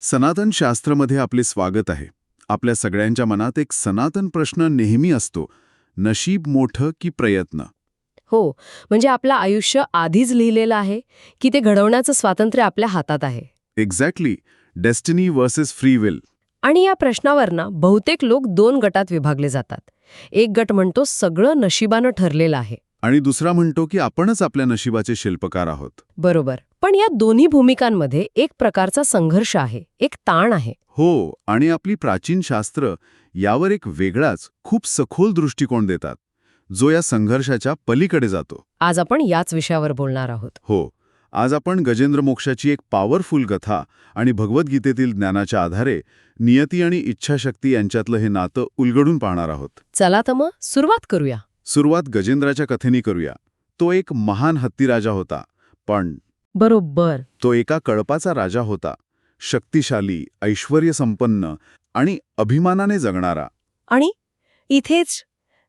सनातन शास्त्रामध्ये आपले स्वागत आहे. आपल्या सगळ्यांच्या मनात एक सनातन प्रश्न नेहमी असतो, नशीब मोठं की प्रयत्न? हो, म्हणजे आपलं आयुष्य आधीच लिहिलेलं आहे की ते घडवण्याचं स्वातंत्र्य आपल्या हातात आहे. Exactly. Destiny versus free will. आणि या प्रश्नावर ना बहुतेक लोक दोन गटात विभागले जातात. एक गट म्हणतो सगळं नशिबानं ठरलेलं आहे. आणि दुसरा म्हणतो की आपणच आपल्या नशिबाचे शिल्पकार आहोत. बरोबर. पण या दोन्ही भूमिकांमध्ये एक प्रकारचा संघर्ष आहे, एक ताण आहे. हो, आणि आपली प्राचीन शास्त्र यावर एक वेगळाच, खूप सखोल दृष्टिकोन देतात, जो या संघर्षाच्या पलीकडे जातो. आज आपण याच विषयावर बोलणार आहोत. हो, आज आपण गजेंद्र मोक्षाची एक पॉवरफुल कथा आणि भगवद्गीतेतील ज्ञानाच्या आधारे नियती आणि इच्छाशक्ती यांच्यातलं हे नातं उलगडून पाहणार आहोत. चला तर मग सुरुवात करूया. सुरुवात गजेंद्राच्या कथेनी करूया. तो एक महान हत्तीराजा होता, पण बरोबर. तो एका कळपाचा राजा होता, शक्तिशाली, ऐश्वर्यसंपन्न आणि अभिमानाने जगणारा. आणि इथेच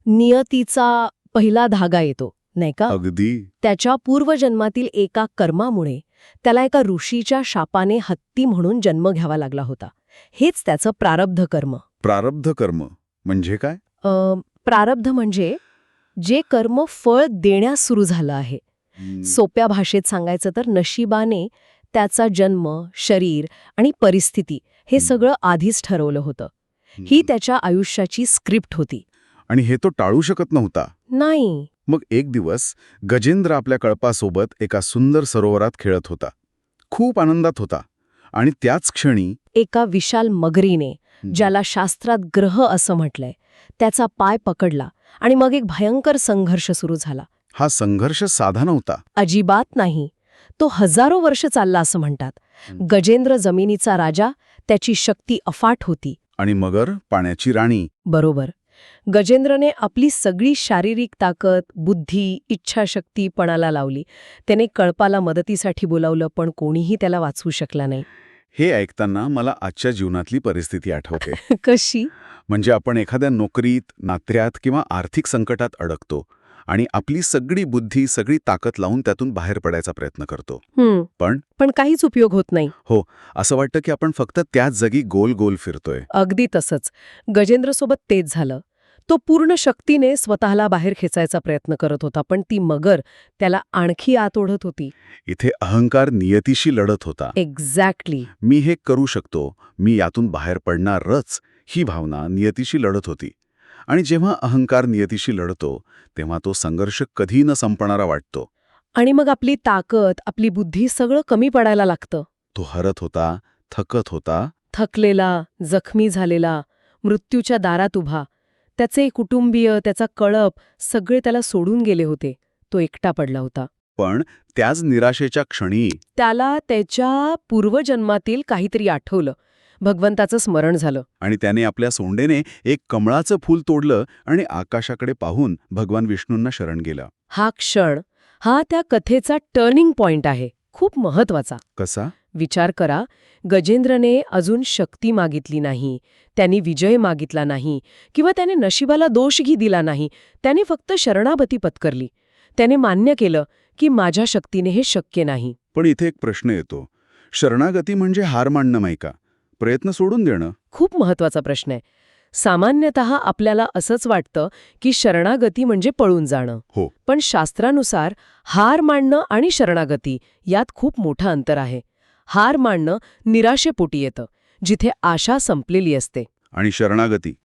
नियतीचा पहिला धागा येतो, नाही का? अगदी. त्याच्या पूर्वजन्मातील एका कर्मामुळे त्याला एका ऋषीच्या शापाने हत्ती म्हणून जन्म घ्यावा लागला होता. हेच त्याचं प्रारब्ध कर्म. प्रारब्ध कर्म म्हणजे काय? प्रारब्ध म्हणजे जे कर्म फळ देण्यास सुरू झालं आहे. सोप्या भाषेत सांगायचं तर नशिबाने त्याचा जन्म, शरीर आणि परिस्थिती हे सगळं आधीच ठरवलं होतं. ही त्याच्या आयुष्याची स्क्रिप्ट होती. आणि हे तो टाळू शकत नव्हता. नाही. मग एक दिवस गजेंद्र आपल्या कळपासोबत एका सुंदर सरोवरात खेळत होता. खूप आनंदात होता. आणि त्याच क्षणी एका विशाल मगरीने, ज्याला शास्त्रात ग्रह असं म्हटलंय, त्याचा पाय पकडला आणि मग एक भयंकर संघर्ष सुरू झाला. हा संघर्ष साधा नव्हता. अजिबात नाही. तो हजारो वर्ष चालला असं म्हणतात. गजेंद्र जमिनीचा राजा, त्याची शक्ती अफाट होती. आणि मगर पाण्याची राणी. बरोबर. गजेंद्रने आपली सगळी शारीरिक ताकद, बुद्धी, इच्छाशक्ती पणाला लावली. त्याने कळपाला मदतीसाठी बोलावलं, पण कोणीही त्याला वाचवू शकला नाही. हे ऐकताना मला आजच्या जीवनातली परिस्थिती आठवते. कशी? म्हणजे आपण एखाद्या नोकरीत, नात्यात किंवा आर्थिक संकटात अडकतो आणि आपली सगळी बुद्धी, सगळी ताकद लावून त्यातून बाहेर पडायचा प्रयत्न करतो. पण काहीच उपयोग होत नाही. हो, असं वाटतं की आपण फक्त त्याच जागी गोल गोल फिरतोय. अगदी तसंच. गजेंद्रसोबत तेच झालं. तो पूर्ण शक्तीने स्वतःला बाहेर खेचायचा प्रयत्न करत होता, पण ती मगर त्याला आणखी आत ओढत होती. इथे अहंकार नियतीशी लढत होता. एक्झॅक्टली. मी हे करू शकतो, मी यातून बाहेर पडणारच, ही भावना नियतीशी लढत होती. आणि जेव्हा अहंकार नियतीशी लढतो, तेव्हा तो संघर्ष कधी न संपणारा वाटतो. आणि मग आपली ताकद, आपली बुद्धी सगळं कमी पडायला लागतं. तो हरत होता, थकत होता. थकलेला, जखमी झालेला, मृत्यूच्या दारात उभा. त्याचे कुटुंबीय, त्याचा कळप सगळे त्याला सोडून गेले होते. तो एकटा पडला होता. पण त्याच निराशेच्या क्षणी त्याला त्याच्या पूर्वजन्मातील काहीतरी आठवलं. भगवंताचं स्मरण झालं. आणि त्याने आपल्या सोंडेने एक कमळाचं फूल तोडलं आणि आकाशाकडे पाहून भगवान विष्णूंना शरण गेला. हा क्षण, हा त्या कथेचा टर्निंग पॉइंट आहे. खूप महत्वाचा. कसा? विचार करा, गजेंद्रने अजून शक्ती मागितली नाही, त्यांनी विजय मागितला नाही किंवा त्याने नशिबाला दोषही दिला नाही. त्याने फक्त शरणागती पत्करली. त्याने मान्य केलं की माझ्या शक्तीने हे शक्य नाही. पण इथे एक प्रश्न येतो, शरणागती म्हणजे हार मानणं नाही का? प्रयत्न सोडून देणं? खूप महत्वाचा प्रश्न आहे. सामान्यतः आपल्याला असंच वाटतं की शरणागती म्हणजे पळून जाणं. हो. पण शास्त्रानुसार हार मानणं आणि शरणागती यात खूप मोठं अंतर आहे. हार मानणं निराशेपोटी येतं, जिथे आशा संपलेली असते. आणि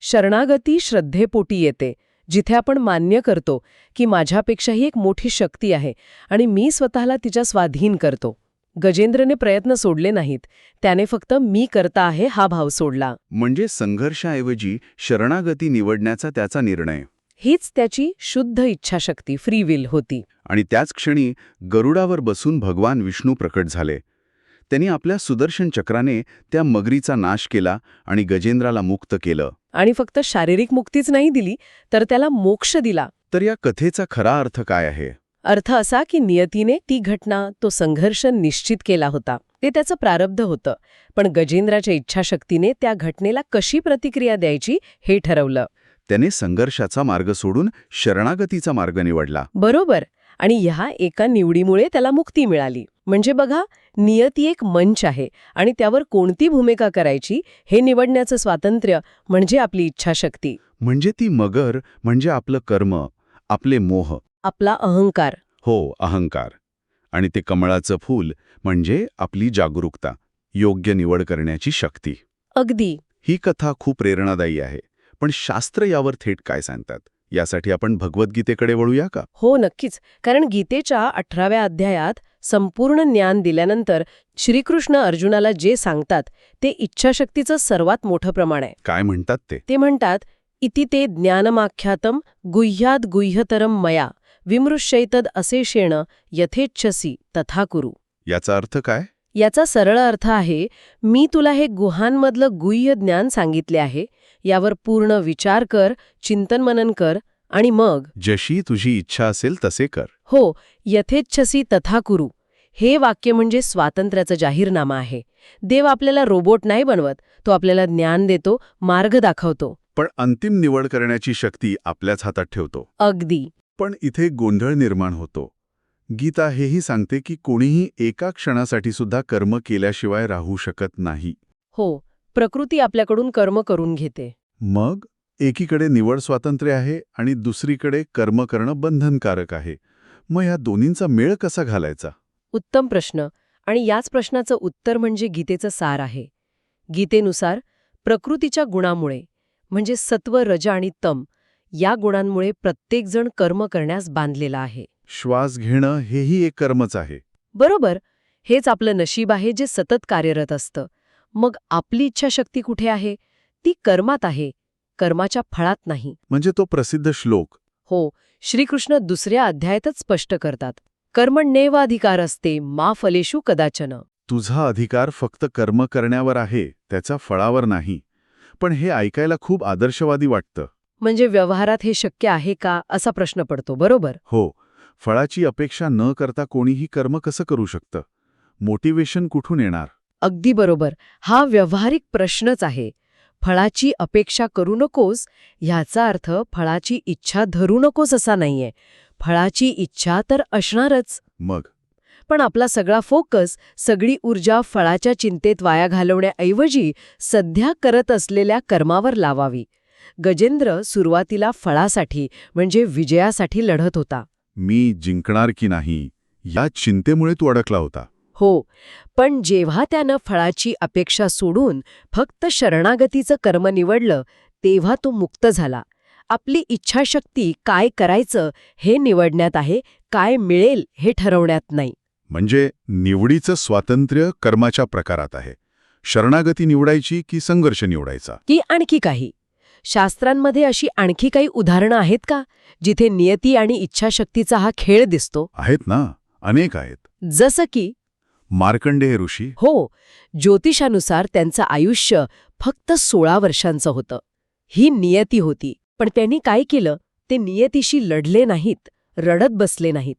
शरणागती श्रद्धेपोटी येते, जिथे आपण मान्य करतो की माझ्यापेक्षाही एक मोठी शक्ती आहे आणि मी स्वतःला तिच्या स्वाधीन करतो. गजेंद्रने प्रयत्न सोडले नाहीत, त्याने फक्त मी करता आहे हा भाव सोडला. म्हणजे संघर्षाऐवजी शरणागती निवडण्याचा त्याचा निर्णय. हीच त्याची शुद्ध इच्छाशक्ती, फ्री विल होती. आणि त्याच क्षणी गरुडावर बसून भगवान विष्णू प्रकट झाले. त्यांनी आपल्या सुदर्शन चक्राने त्या मगरीचा नाश केला आणि गजेंद्राला मुक्त केलं. आणि फक्त शारीरिक मुक्तीच नाही दिली, तर त्याला मोक्ष दिला. तर या कथेचा खरा अर्थ काय आहे? अर्थ असा की नियतीने ती घटना, तो संघर्ष निश्चित केला होता. ते त्याचं प्रारब्ध होतं. पण गजेंद्राच्या इच्छाशक्तीने त्या घटनेला कशी प्रतिक्रिया द्यायची हे ठरवलं. त्याने संघर्षाचा मार्ग सोडून शरणागतीचा मार्ग निवडला. बरोबर. आणि ह्या एका निवडीमुळे त्याला मुक्ती मिळाली. म्हणजे बघा, नियती एक मंच आहे आणि त्यावर कोणती भूमिका करायची हे निवडण्याचं स्वातंत्र्य म्हणजे आपली इच्छाशक्ती, म्हणजे ती मगर म्हणजे आपलं कर्म, आपले मोह. आपला अहंकार. हो, अहंकार. आणि ते कमळाचं फूल म्हणजे आपली जागरूकता, योग्य निवड करण्याची शक्ती. अगदी. ही कथा खूप प्रेरणादायी आहे. पण शास्त्र यावर थेट काय सांगतात? यासाठी आपण भगवद्गीतेकडे वळूया का? हो, नक्कीच. कारण गीतेच्या 18व्या अध्यायात संपूर्ण ज्ञान दिल्यानंतर श्रीकृष्ण अर्जुनाला जे सांगतात ते इच्छाशक्तीचं सर्वात मोठं प्रमाण आहे. काय म्हणतात ते? ते म्हणतात, इति ते ज्ञानमाख्यातम गुह्याद गुह्यतरम मया विमृश्यैतद अशेषेण यथेच्छसी तथा कुरु. याचा अर्थ काय? याचा सरळ अर्थ आहे, मी तुला हे गुहांमधलं गुह्य ज्ञान सांगितले आहे, यावर पूर्ण विचार कर, चिंतन मनन कर आणि मग जशी तुझी इच्छा असेल तसे कर. हो, यथेच्छसी तथा कुरु. हे वाक्य म्हणजे स्वातंत्र्याचा जाहीरनामा आहे. देव आपल्याला रोबोट नाही बनवत, तो आपल्याला ज्ञान देतो, मार्ग दाखवतो. पण अंतिम निवड करण्याची शक्ती आपल्याच हातात ठेवतो. अगदी. पण इथे गोंधळ निर्माण होतो. गीता हेही सांगते की कोणीही एका क्षणासाठी सुद्धा कर्म केल्याशिवाय राहू शकत नाही. हो, प्रकृती आपल्याकडून कर्म करून घेते. मग एकीकडे निवड स्वातंत्र्य आहे आणि दुसरीकडे कर्म करणं बंधनकारक आहे. मग या दोन्हींचा मेळ कसा घालायचा? उत्तम प्रश्न. आणि याच प्रश्नाचं उत्तर म्हणजे गीतेचं सार आहे. गीतेनुसार प्रकृतीच्या गुणामुळे म्हणजे सत्व, रज आणि तम या गुणांमुळे प्रत्येकजण कर्म करण्यास बांधलेला आहे. श्वास घेणं हेही एक कर्मच आहे. बरोबर. हेच आपलं नशीब आहे जे सतत कार्यरत असतं. मग आपली इच्छाशक्ती कुठे आहे? ती कर्मात आहे, कर्माच्या फळात नाही. म्हणजे तो प्रसिद्ध श्लोक. हो, श्रीकृष्ण दुसऱ्या अध्यायातच स्पष्ट करतात. कर्मण्येवाधिकार असते मा फलेषु कदाचन. तुझा अधिकार फक्त कर्म करण्यावर आहे, त्याच्या फळावर नाही. पण हे ऐकायला खूप आदर्शवादी वाटतं. म्हणजे व्यवहारात हे शक्य आहे का असा प्रश्न पडतो, बरोबर? हो, फळाची अपेक्षा न करता कोणीही कर्म कसं करू शकतं? मोटिवेशन कुठून येणार? अगदी बरोबर. हा व्यावहारिक प्रश्नच आहे. फळाची अपेक्षा करू नकोस ह्याचा अर्थ फळाची इच्छा धरू नकोस असा नाहीये. फळाची इच्छा तर असणारच. मग पण आपला सगळा फोकस, सगळी ऊर्जा फळाच्या चिंतेत वाया घालवण्याऐवजी सध्या करत असलेल्या कर्मावर लावावी. गजेंद्र सुरुवातीला फळासाठी म्हणजे विजयासाठी लढत होता. मी जिंकणार की नाही या चिंतेमुळे तू अडकला होता. हो, पण जेव्हा त्यानं फळाची अपेक्षा सोडून फक्त शरणागतीचं कर्म निवडलं, तेव्हा तो मुक्त झाला. आपली इच्छाशक्ती काय करायचं हे निवडण्यात आहे, काय मिळेल हे ठरवण्यात नाही. म्हणजे निवडीचं स्वातंत्र्य कर्माच्या प्रकारात आहे. शरणागती निवडायची की संघर्ष निवडायचा? की आणखी काही? शास्त्रांमध्ये अशी आणखी काही उदाहरणं आहेत का जिथे नियती आणि इच्छाशक्तीचा हा खेळ दिसतो? आहेत ना, अनेक आहेत. जसं की मार्कंडेय ऋषी. हो, ज्योतिषानुसार त्यांचं आयुष्य फक्त 16 वर्षांचं होतं. ही नियती होती. पण त्यांनी काय केलं? ते नियतीशी लढले नाहीत, रडत बसले नाहीत.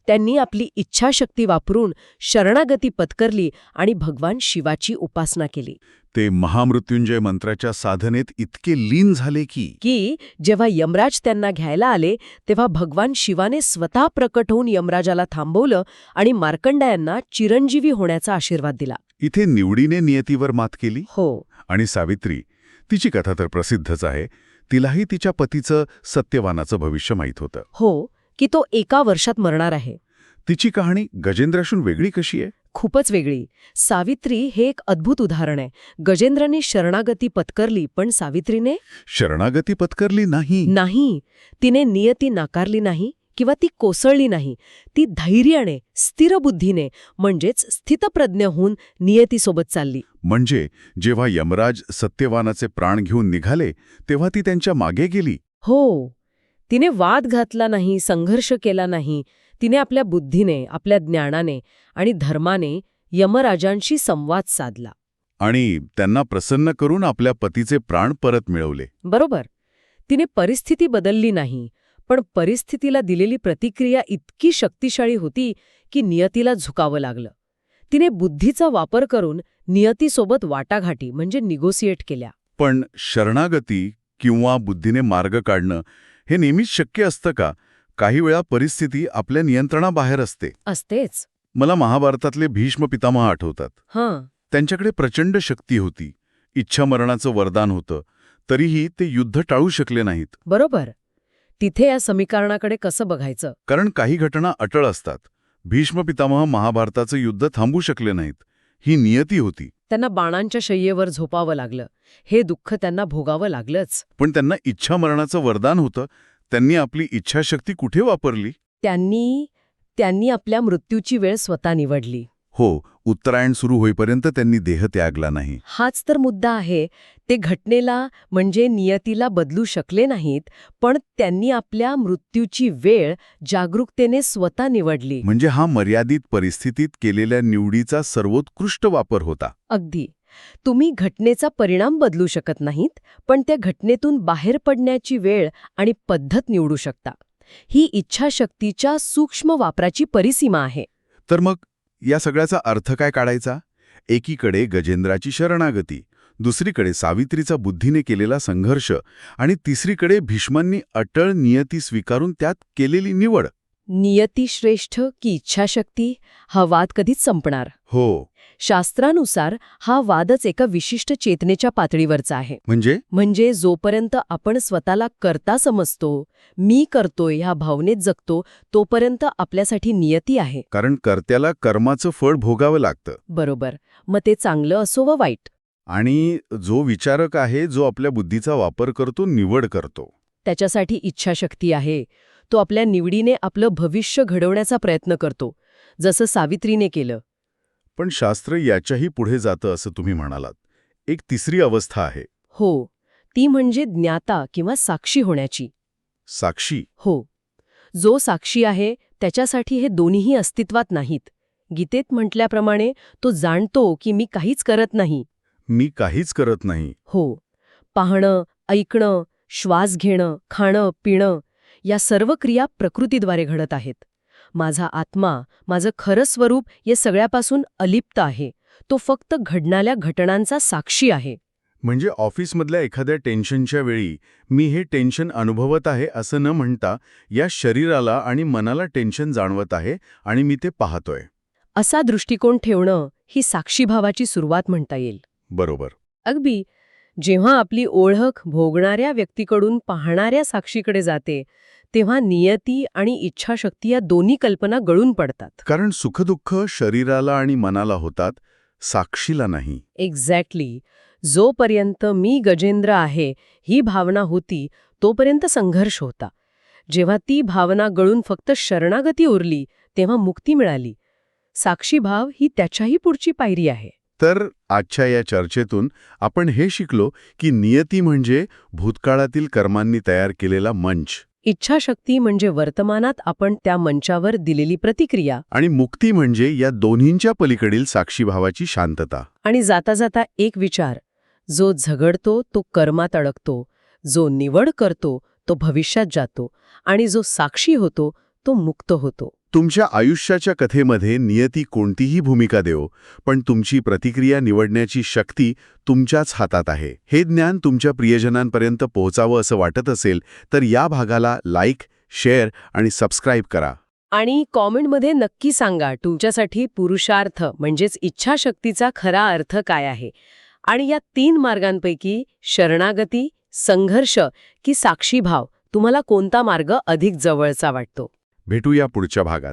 त्यांनी आपली इच्छाशक्ती वापरून शरणागती पत्करली आणि भगवान शिवाची उपासना केली. ते महामृत्युंजय मंत्राच्या साधनेत इतके लीन झाले की जेव्हा यमराज त्यांना घ्यायला आले तेव्हा भगवान शिवाने स्वतः प्रकट होऊन यमराजाला थांबवलं आणि मार्कंडायांना चिरंजीवी होण्याचा आशीर्वाद दिला. इथे निवडीने नियतीवर मात केली. हो. आणि सावित्री, तिची कथा तर प्रसिद्धच आहे. तिलाही तिच्या पतीचं सत्यवानाचं भविष्य माहीत होतं. हो, की तो 1 वर्षात मरणार आहे. तिची कहाणी गजेंद्राशून वेगळी कशी आहे? खूपच वेगळी. सावित्री हे एक अद्भुत उदाहरण आहे. गजेंद्रने शरणागती पत्करली, पण सावित्रीने शरणागती पत्करली नाही. तिने नियती नाकारली नाही किंवा ती कोसळली नाही. ती धैर्याने, स्थिर बुद्धीने म्हणजेच स्थितप्रज्ञ होऊन नियतीसोबत चालली. म्हणजे जेव्हा यमराज सत्यवानाचे प्राण घेऊन निघाले तेव्हा ती त्यांच्या मागे गेली. हो, तिने वाद घातला नाही, संघर्ष केला नाही. तिने आपल्या बुद्धीने, आपल्या ज्ञानाने आणि धर्माने यमराजांशी संवाद साधला. आणि त्यांना प्रसन्न करून आपल्या पतीचे प्राण परत मिळवले. बरोबर. तिने परिस्थिती बदलली नाही, पण परिस्थितीला दिलेली प्रतिक्रिया इतकी शक्तिशाळी होती की नियतीला झुकावं लागलं. तिने बुद्धीचा वापर करून नियतीसोबत वाटाघाटी म्हणजे निगोसिएट केल्या. पण शरणागती किंवा बुद्धीने मार्ग काढणं हे नेहमीच शक्य असतं का? काही वेळा परिस्थिती आपल्या नियंत्रणाबाहेर असते. असतेच. मला महाभारतातले भीष्म पितामह आठवतात. हां, त्यांच्याकडे प्रचंड शक्ती होती, इच्छामरणाचं वरदान होतं, तरीही ते युद्ध टाळू शकले नाहीत. बरोबर. तिथे या समीकरणाकडे कसं बघायचं? कारण काही घटना अटळ असतात. भीष्म पितामह महाभारताचं युद्ध थांबू शकले नाहीत. ही नियती होती. त्यांना बाणांच्या शय्येवर झोपावं लागलं. हे दुःख त्यांना भोगावं लागलंच. पण त्यांना इच्छामरणाचं वरदान होतं. त्यांनी आपली इच्छाशक्ती कुठे वापरली? त्यांनी आपल्या मृत्यूची वेळ स्वतः निवडली. हो, उत्तरायण सुरू होईपर्यंत त्यांनी देह त्यागला नाही. हाच तर मुद्दा आहे. ते घटनेला म्हणजे नियतीला बदलू शकले नाहीत, पण त्यांनी आपल्या मृत्यूची वेळ जागरूकतेने स्वतः निवडली. म्हणजे हा मर्यादित परिस्थितीत केलेल्या निवडीचा सर्वोत्कृष्ट वापर होता. अगदी. तुम्ही घटनेचा परिणाम बदलू शकत नाहीत, पण त्या घटनेतून बाहेर पडण्याची वेळ आणि पद्धत निवडू शकता. ही इच्छाशक्तीच्या सूक्ष्म वापराची परिसीमा आहे. तर मग या सगळ्याचा अर्थ काय काढायचा? एकीकडे गजेंद्राची शरणागती, दुसरीकडे सावित्रीचा बुद्धीने केलेला संघर्ष आणि तिसरीकडे भीष्मांनी अटळ नियती स्वीकारून त्यात केलेली निवड. नियती श्रेष्ठ की इच्छाशक्ती हा वाद कधीच संपणार. हो, शास्त्रानुसार हा वादच एका विशिष्ट चेतनेच्या पातळीवरचा आहे. म्हणजे जोपर्यंत आपण स्वतःला कर्ता समजतो, मी करतोय ह्या भावनेत जगतो, तोपर्यंत आपल्यासाठी नियती आहे. कारण कर्त्याला कर्माचं फळ भोगावं लागतं. बरोबर. मग ते चांगलं असो वा वाईट. आणि जो विचारक आहे, जो आपल्या बुद्धीचा वापर करतो, निवड करतो, त्याच्यासाठी इच्छाशक्ती आहे. तो आपल्या निवडीने आपलं भविष्य घडवण्याचा प्रयत्न करतो, जसं सावित्रीने केलं. पण शास्त्र याच्याही पुढे जातं असं तुम्ही म्हणालात. एक तिसरी अवस्था आहे. हो, ती म्हणजे ज्ञाता किंवा साक्षी होण्याची. साक्षी. हो. जो साक्षी आहे त्याच्यासाठी हे दोन्हीही अस्तित्वात नाहीत. गीतेत म्हटल्याप्रमाणे तो जाणतो की मी काहीच करत नाही. मी काहीच करत नाही. हो. पाहणं, ऐकणं, श्वास घेणं, खाणं, पिणं या सर्व क्रिया प्रकृतीद्वारे घडत आहेत. माझा आत्मा, माझं खरं स्वरूप या सगळ्यापासून अलिप्त आहे. तो फक्त घडणाऱ्या घटनांचा साक्षी आहे. म्हणजे ऑफिसमधल्या एखाद्या टेन्शनच्या वेळी मी हे टेन्शन अनुभवत आहे असं न म्हणता या शरीराला आणि मनाला टेन्शन जाणवत आहे आणि मी ते पाहतोय. असा दृष्टिकोन ठेवणं ही साक्षीभावाची सुरुवात म्हणता येईल. बरोबर. अगदी. जेव्हा आपली ओळख भोगणाऱ्या व्यक्तीकडून पाहणाऱ्या साक्षीकडे जाते, तेव्हा नियती आणि इच्छाशक्ती या दोन्ही कल्पना गळून पडतात. कारण सुखदुःख शरीराला आणि मनाला होतात, साक्षीला नाही. एक्झॅक्टली. जोपर्यंत मी गजेंद्र आहे ही भावना होती, तोपर्यंत संघर्ष होता. जेव्हा ती भावना गळून फक्त शरणागती उरली, तेव्हा मुक्ती मिळाली. साक्षीभाव ही त्याच्याही पुढची पायरी आहे. तर आजच्या या चर्चेतून आपण हे शिकलो की नियती म्हणजे भूतकाळातील कर्मांनी तयार केलेला मंच. इच्छाशक्ती म्हणजे वर्तमानात आपण त्या मंचावर दिलेली प्रतिक्रिया. आणि मुक्ती म्हणजे या दोन्हींच्या पलीकडील साक्षीभावाची शांतता. आणि जाता जाता एक विचार, जो झगडतो तो कर्मात अडकतो, जो निवड करतो तो भविष्यात जातो, आणि जो साक्षी होतो तो मुक्त होतो. तुमच्या आयुष्याच्या कथेमध्ये नियती कोणतीही भूमिका देवो, पण तुमची प्रतिक्रिया निवडण्याची शक्ती तुमच्याच हातात आहे. हे ज्ञान तुमच्या प्रियजनांपर्यंत पोहोचावं असं वाटत असेल तर या भागाला लाईक, शेअर आणि सबस्क्राईब करा. आणि कॉमेंटमध्ये नक्की सांगा तुमच्यासाठी पुरुषार्थ म्हणजेच इच्छाशक्तीचा खरा अर्थ काय आहे. आणि या 3 मार्गांपैकी शरणागती, संघर्ष की साक्षीभाव तुम्हाला कोणता मार्ग अधिक जवळचा वाटतो? भेटूया पुढच्या भागात.